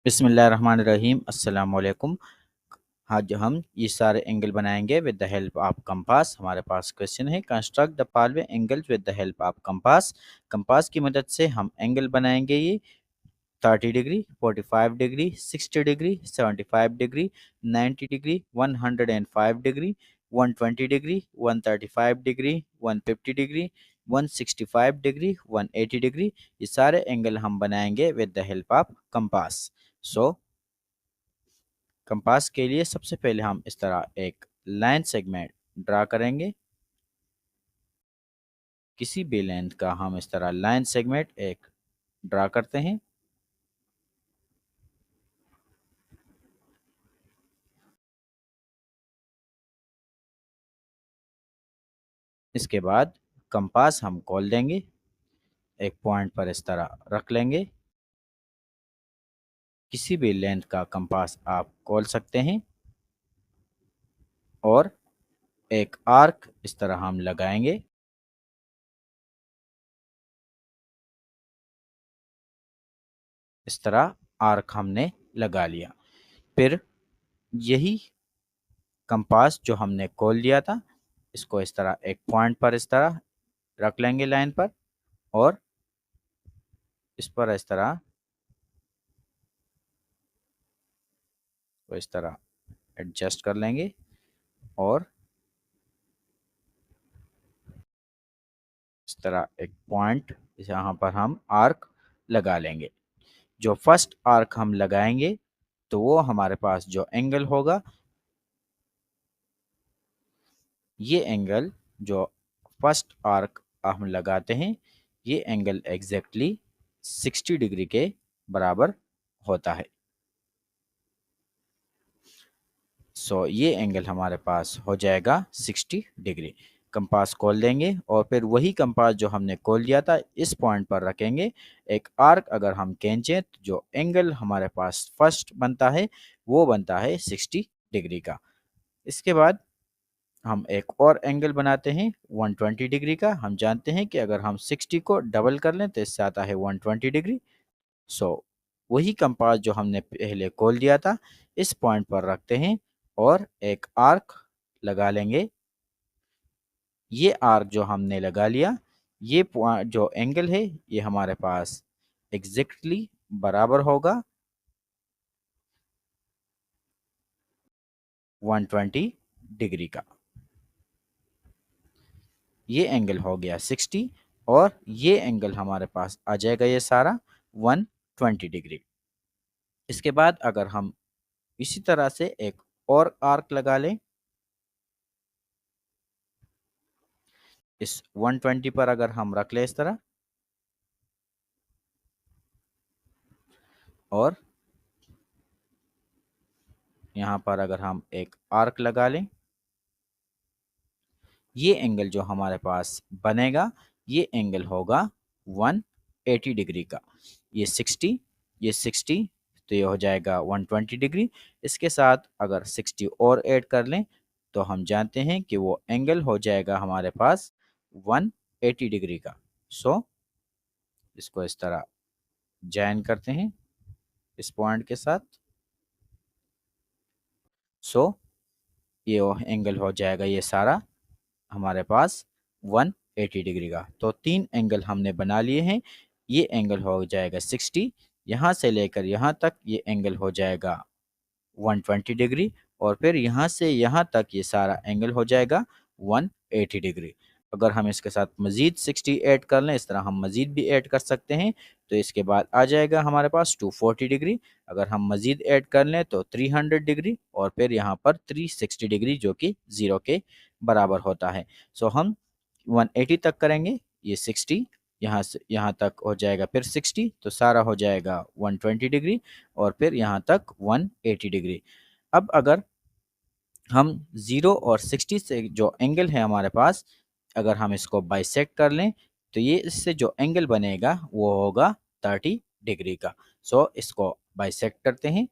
बिस्मिल्लाहिर्रहमानिर्रहीम अस्सलाम वालेकुम। आज हम ये सारे एंगल बनाएंगे with the help of compass. हमारे पास क्वेश्चन है, construct the following angles with the help of compass. Compass की मदद से हम एंगल बनाएंगे ये 30 degree, 45 degree, 60 degree, 75 degree, 90 degree, 105 degree, 120 degree, 135 degree, 150 degree, 165 degree, 180 degree. ये सारे एंगल हम बनाएंगे with the help of compass. So compass के लिए सबसे पहले हम इस तरह एक लाइन सेगमेंट ड्रा करेंगे। किसी भी लेंथ का हम इस तरह लाइन सेगमेंट एक ड्रा करते हैं। इसके बाद कंपास हम खोल देंगे, एक पॉइंट पर इस तरह रख लेंगे। किसी भी लेंथ का कंपास आप खोल सकते हैं और एक आर्क इस तरह हम लगाएंगे। इस तरह आर्क हमने लगा लिया। फिर यही कंपास जो हमने खोल लिया था, इसको इस तरह एक पॉइंट पर इस तरह रख लेंगे लाइन पर, और इस पर इस तरह को इस तरह एडजस्ट कर लेंगे और इस तरह एक पॉइंट यहाँ पर हम आर्क लगा लेंगे। जो फर्स्ट आर्क हम लगाएंगे तो वो हमारे पास जो एंगल होगा, ये एंगल जो फर्स्ट आर्क हम लगाते हैं, ये एंगल एग्जैक्टली 60 डिग्री के बराबर होता है। सो ये एंगल हमारे पास हो जाएगा 60 डिग्री। कंपास खोल देंगे और फिर वही कंपास जो हमने खोल लिया था इस पॉइंट पर रखेंगे। एक आर्क अगर हम खींचें तो जो एंगल हमारे पास फर्स्ट बनता है वो बनता है 60 डिग्री का। इसके बाद हम एक और एंगल बनाते हैं 120 डिग्री का। हम जानते हैं कि अगर हम 60 को डबल कर लें तो इससे आता है 120 डिग्री। सो वही कंपास जो हमने पहले खोल दिया था इस पॉइंट पर रखते हैं और एक आर्क लगा लेंगे। ये आर्क जो हमने लगा लिया, ये पॉइंट जो एंगल है ये हमारे पास एग्जैक्टली बराबर होगा 120 डिग्री का। ये एंगल हो गया 60 और ये एंगल हमारे पास आ जाएगा ये सारा 120 डिग्री। इसके बाद अगर हम इसी तरह से एक और आर्क लगा लें इस 120 पर, अगर हम रख लें इस तरह, और यहाँ पर अगर हम एक आर्क लगा लें, ये एंगल जो हमारे पास बनेगा ये एंगल होगा 180 डिग्री का। ये 60, ये 60, तो ये हो जाएगा 120 डिग्री। इसके साथ अगर 60 और ऐड कर लें तो हम जानते हैं कि वो एंगल हो जाएगा हमारे पास 180 डिग्री का। सो इसको इस तरह ज्वाइन करते हैं इस पॉइंट के साथ। सो ये एंगल हो जाएगा ये सारा हमारे पास 180 डिग्री का। तो तीन एंगल हमने बना लिए हैं। ये एंगल हो जाएगा 60, यहाँ से लेकर यहाँ तक ये एंगल हो जाएगा 120 डिग्री, और फिर यहाँ से यहाँ तक ये सारा एंगल हो जाएगा 180 डिग्री। अगर हम इसके साथ मज़ीद 60 ऐड कर लें, इस तरह हम मज़ीद भी ऐड कर सकते हैं, तो इसके बाद आ जाएगा हमारे पास 240 डिग्री। अगर हम मज़ीद ऐड कर लें तो 300 डिग्री, और फिर यहाँ पर 360 डिग्री जो कि 0 के बराबर होता है। सो हम 180 तक करेंगे, ये 60 यहाँ से यहाँ तक हो जाएगा, फिर 60, तो सारा हो जाएगा 120 डिग्री, और फिर यहाँ तक 180 डिग्री। अब अगर हम 0 और 60 से जो एंगल है हमारे पास, अगर हम इसको बाइसेक्ट कर लें तो ये इससे जो एंगल बनेगा वो होगा 30 डिग्री का। सो इसको बाइसेक्ट करते हैं।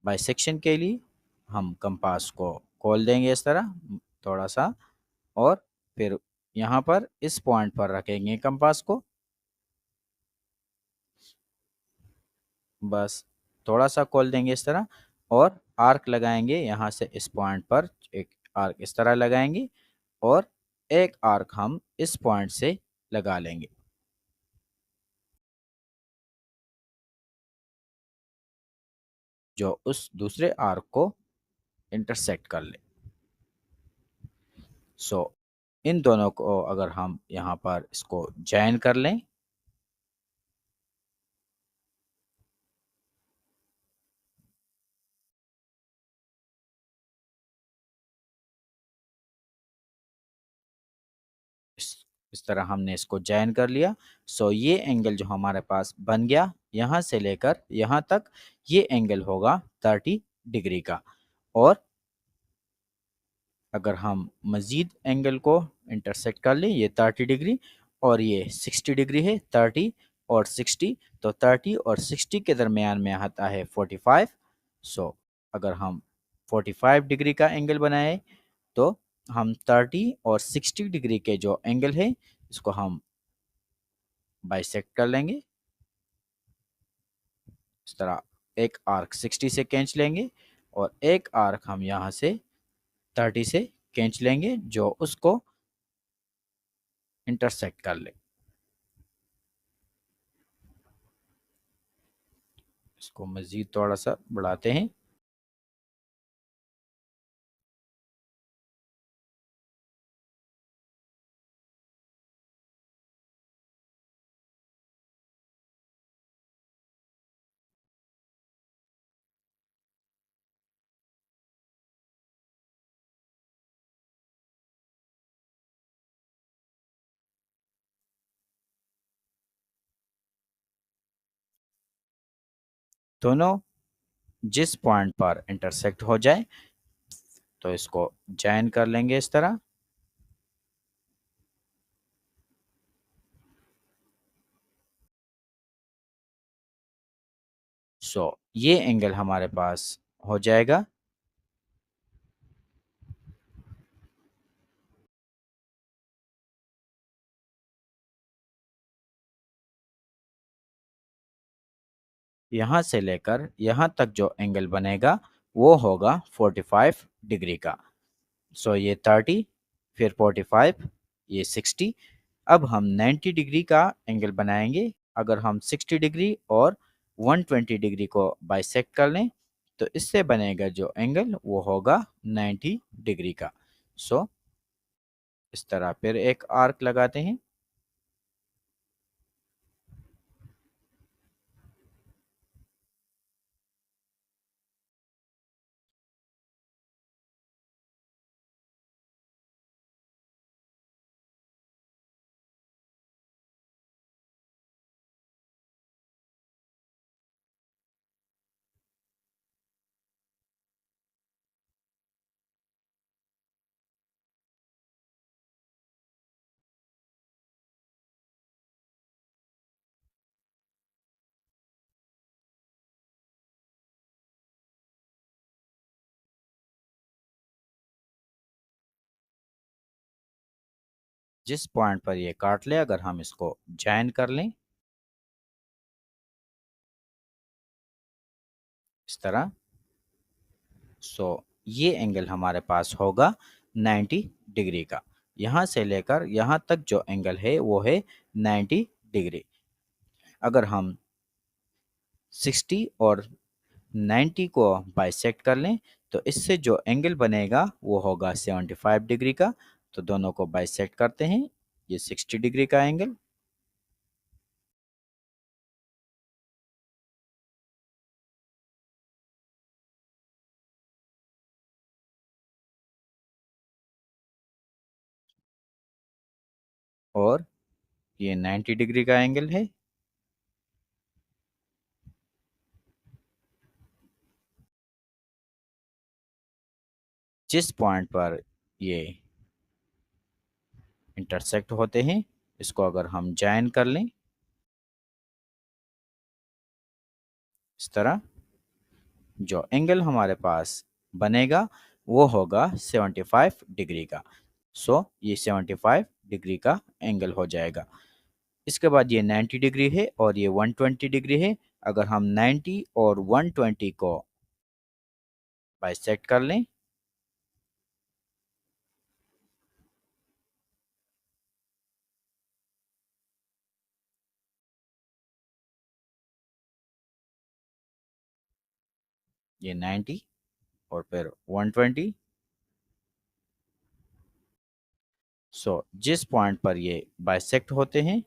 बाइसेक्शन के लिए हम कंपास को खोल देंगे इस तरह थोड़ा सा, और फिर यहाँ पर इस पॉइंट पर रखेंगे कंपास को, बस थोड़ा सा खोल देंगे इस तरह, और आर्क लगाएंगे यहाँ से इस पॉइंट पर, एक आर्क इस तरह लगाएंगे और एक आर्क हम इस पॉइंट से लगा लेंगे, जो उस दूसरे आर्क को इंटरसेक्ट कर ले। सो इन दोनों को अगर हम यहाँ पर इसको जॉइन कर लें, इस इस तरह हमने इसको जॉइन कर लिया। सो ये एंगल जो हमारे पास बन गया यहाँ से लेकर यहाँ तक, ये एंगल होगा 30 डिग्री का। और अगर हम मज़ीद एंगल को इंटरसेक्ट कर लें, ये 30 डिग्री और ये 60 डिग्री है, 30 और 60, तो 30 और 60 के दरमियान में आता है 45। सो अगर हम 45 डिग्री का एंगल बनाए तो हम 30 और 60 डिग्री के जो एंगल है इसको हम बाइसेक्ट कर लेंगे इस तरह। एक आर्क 60 से खींच लेंगे और एक आर्क हम यहाँ से 30 से खींच लेंगे जो उसको इंटरसेक्ट कर ले। इसको मज़ीद थोड़ा सा बढ़ाते हैं। दोनों जिस पॉइंट पर इंटरसेक्ट हो जाए तो इसको जॉइन कर लेंगे इस तरह। सो ये एंगल हमारे पास हो जाएगा। यहाँ से लेकर यहाँ तक जो एंगल बनेगा वो होगा 45 डिग्री का। सो ये 30, फिर 45, ये 60। अब हम 90 डिग्री का एंगल बनाएंगे। अगर हम 60 डिग्री और 120 डिग्री को बाइसेक्ट कर लें तो इससे बनेगा जो एंगल वो होगा 90 डिग्री का। सो इस तरह फिर एक आर्क लगाते हैं। जिस पॉइंट पर ये काट ले अगर हम इसको ज्वाइन कर लें इस तरह, सो ये एंगल हमारे पास होगा 90 डिग्री का। यहाँ से लेकर यहाँ तक जो एंगल है वो है 90 डिग्री। अगर हम 60 और 90 को बाइसेक्ट कर लें तो इससे जो एंगल बनेगा वो होगा 75 डिग्री का। तो दोनों को बाइसेक्ट करते हैं, ये 60 डिग्री का एंगल, और ये 90 डिग्री का एंगल है। जिस पॉइंट पर ये इंटरसेक्ट होते हैं इसको अगर हम ज्वाइन कर लें इस तरह, जो एंगल हमारे पास बनेगा वो होगा 75 डिग्री का। सो ये 75 डिग्री का एंगल हो जाएगा। इसके बाद ये 90 डिग्री है और ये 120 डिग्री है। अगर हम 90 और 120 को बाइसेक्ट कर लें, ये 90 और फिर 120, सो जिस पॉइंट पर ये बाइसेक्ट होते हैं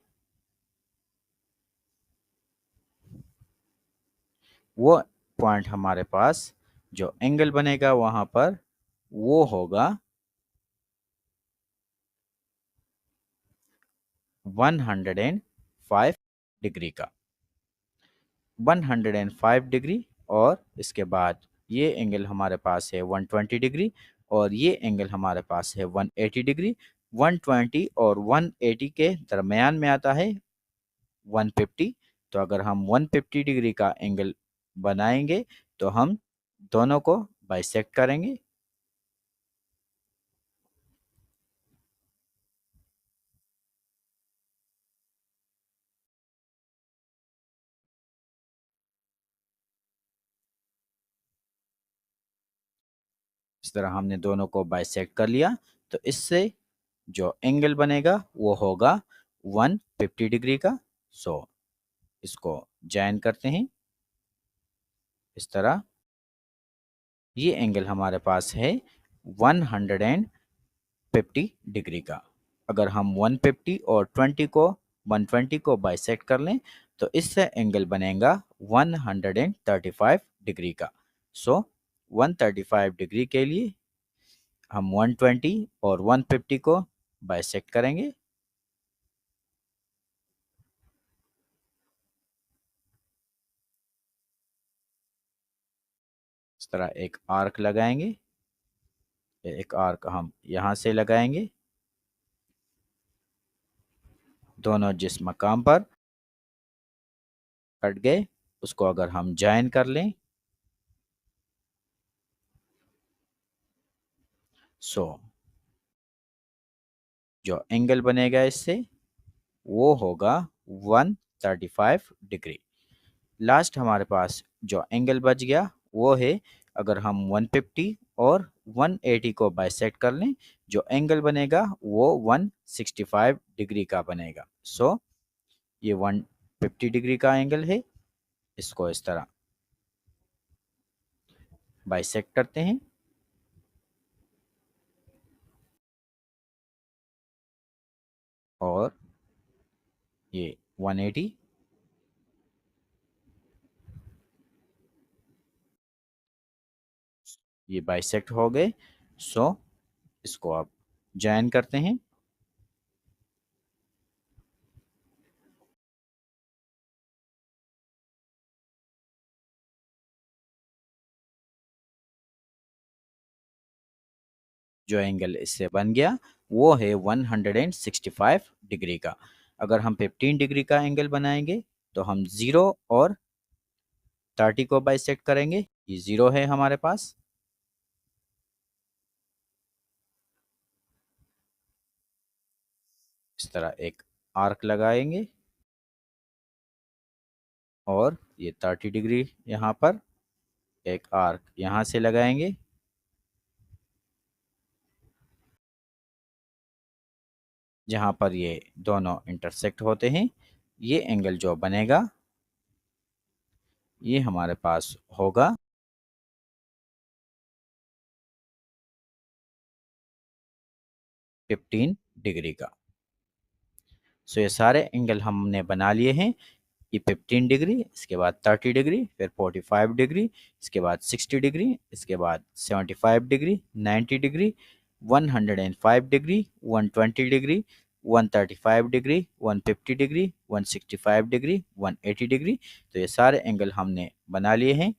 वो पॉइंट हमारे पास जो एंगल बनेगा वहां पर वो होगा 105 डिग्री का, 105 डिग्री। और इसके बाद ये एंगल हमारे पास है 120 डिग्री और ये एंगल हमारे पास है 180 डिग्री। 120 और 180 के दरमियान में आता है 150। तो अगर हम 150 डिग्री का एंगल बनाएंगे तो हम दोनों को बाइसेक्ट करेंगे। इस तरह हमने दोनों को बाइसेक्ट कर लिया। तो इससे जो एंगल बनेगा वो होगा 150 डिग्री का। सो इसको ज्वाइन करते हैं इस तरह। ये एंगल हमारे पास है 150 डिग्री का। अगर हम 150 और 20 को 120 को बाइसेक्ट कर लें तो इससे एंगल बनेगा 135 डिग्री का। सो 135 डिग्री के लिए हम 120 और 150 को बाइसेक्ट करेंगे। इस तरह एक आर्क लगाएंगे। एक आर्क हम यहाँ से लगाएंगे। दोनों जिस मकाम पर कट गए उसको अगर हम ज्वाइन कर लें सो जो एंगल बनेगा इससे वो होगा 135 डिग्री। लास्ट हमारे पास जो एंगल बच गया वो है, अगर हम 150 और 180 को बाइसेक्ट कर लें जो एंगल बनेगा वो 165 डिग्री का बनेगा। सो ये 150 डिग्री का एंगल है। इसको इस तरह बाइसेक्ट करते हैं और ये 180, ये बाइसेक्ट हो गए। सो इसको आप ज्वाइन करते हैं। जो एंगल इससे बन गया वो है 165 डिग्री का। अगर हम 15 डिग्री का एंगल बनाएंगे तो हम 0 और 30 को बाइसेक्ट करेंगे। ये 0 है हमारे पास। इस तरह एक आर्क लगाएंगे और ये 30 डिग्री यहाँ पर एक आर्क यहाँ से लगाएंगे। जहाँ पर ये दोनों इंटरसेक्ट होते हैं ये एंगल जो बनेगा ये हमारे पास होगा 15 डिग्री का। सो ये सारे एंगल हमने बना लिए हैं। ये 15 डिग्री, इसके बाद 30 डिग्री, फिर 45 डिग्री, इसके बाद 60 डिग्री, इसके बाद 75 degree, 90 degree, 105 degree, 120 degree, 135 degree, 150 degree, 165 degree, 180 degree. तो ये सारे एंगल हमने बना लिए हैं।